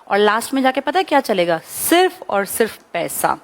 और लास्ट में जाके पता है क्या चलेगा? सिर्फ और सिर्फ पैसा।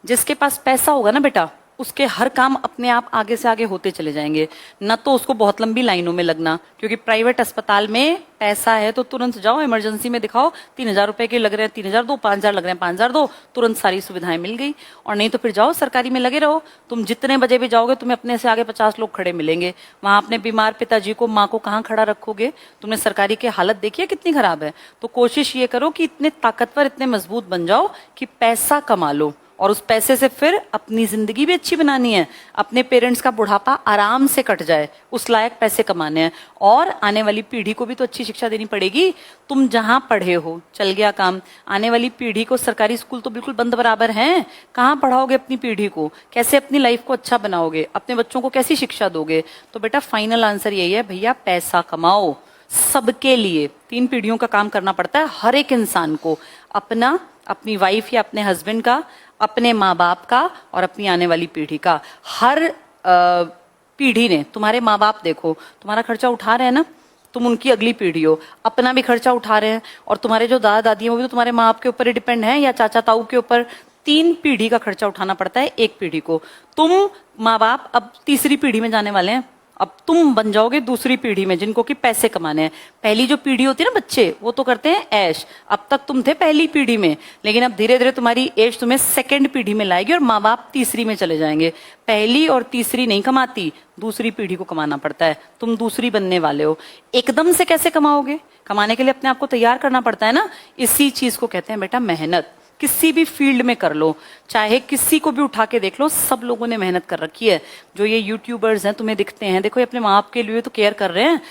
जिसके पास पैसा होगा ना बेटा, उसके हर काम अपने आप आगे से आगे होते चले जाएंगे, न तो उसको बहुत लंबी लाइनों में लगना, क्योंकि प्राइवेट अस्पताल में पैसा है तो तुरंत जाओ, इमरजेंसी में दिखाओ, 3,000 रुपए के लग रहे हैं 3,000 दो, 5,000 लग रहे हैं 5,000 दो, तुरंत सारी सुविधाएं मिल गई। और नहीं तो फिर जाओ सरकारी में लगे रहो, तुम जितने बजे भी जाओगे तुम्हें अपने से आगे 50 लोग खड़े मिलेंगे। वहां अपने बीमार पिताजी को, माँ को कहाँ खड़ा रखोगे? तुमने सरकारी की हालत देखी है कितनी खराब है। तो कोशिश ये करो कि इतने ताकतवर, इतने मजबूत बन जाओ कि पैसा कमा लो, और उस पैसे से फिर अपनी जिंदगी भी अच्छी बनानी है, अपने पेरेंट्स का बुढ़ापा आराम से कट जाए, उस लायक पैसे कमाने हैं। और आने वाली पीढ़ी को भी तो अच्छी शिक्षा देनी पड़ेगी। तुम जहां पढ़े हो चल गया काम, आने वाली पीढ़ी को सरकारी स्कूल तो बिल्कुल बंद बराबर हैं। कहाँ पढ़ाओगे अपनी पीढ़ी को? कैसे अपनी लाइफ को अच्छा बनाओगे? अपने बच्चों को कैसी शिक्षा दोगे? तो बेटा फाइनल आंसर यही है, भैया पैसा कमाओ सबके लिए। 3 पीढ़ियों का काम करना पड़ता है हर एक इंसान को, अपना, अपनी वाइफ या अपने हस्बैंड का, अपने माँ बाप का, और अपनी आने वाली पीढ़ी का। हर पीढ़ी ने, तुम्हारे माँ बाप देखो तुम्हारा खर्चा उठा रहे हैं ना, तुम उनकी अगली पीढ़ी हो, अपना भी खर्चा उठा रहे हैं। और तुम्हारे जो दादा दादी हैं वो भी तो तुम्हारे माँ बाप के ऊपर ही डिपेंड है, या चाचा ताऊ के ऊपर। 3 पीढ़ी का खर्चा उठाना पड़ता है एक पीढ़ी को। तुम माँ बाप अब तीसरी पीढ़ी में जाने वाले हैं, अब तुम बन जाओगे दूसरी पीढ़ी में, जिनको कि पैसे कमाने हैं। पहली जो पीढ़ी होती है ना बच्चे, वो तो करते हैं ऐश, अब तक तुम थे पहली पीढ़ी में, लेकिन अब धीरे धीरे तुम्हारी ऐश तुम्हें सेकंड पीढ़ी में लाएगी और माँ बाप तीसरी में चले जाएंगे। पहली और तीसरी नहीं कमाती, दूसरी पीढ़ी को कमाना पड़ता है। तुम दूसरी बनने वाले हो। एकदम से कैसे कमाओगे? कमाने के लिए अपने आप को तैयार करना पड़ता है ना। इसी चीज को कहते हैं बेटा मेहनत। किसी भी फील्ड में कर लो, चाहे किसी को भी उठा के देख लो, सब लोगों ने मेहनत कर रखी है। जो ये यूट्यूबर्स हैं तुम्हें दिखते हैं, देखो ये अपने माँ बाप के लिए तो केयर कर रहे हैं,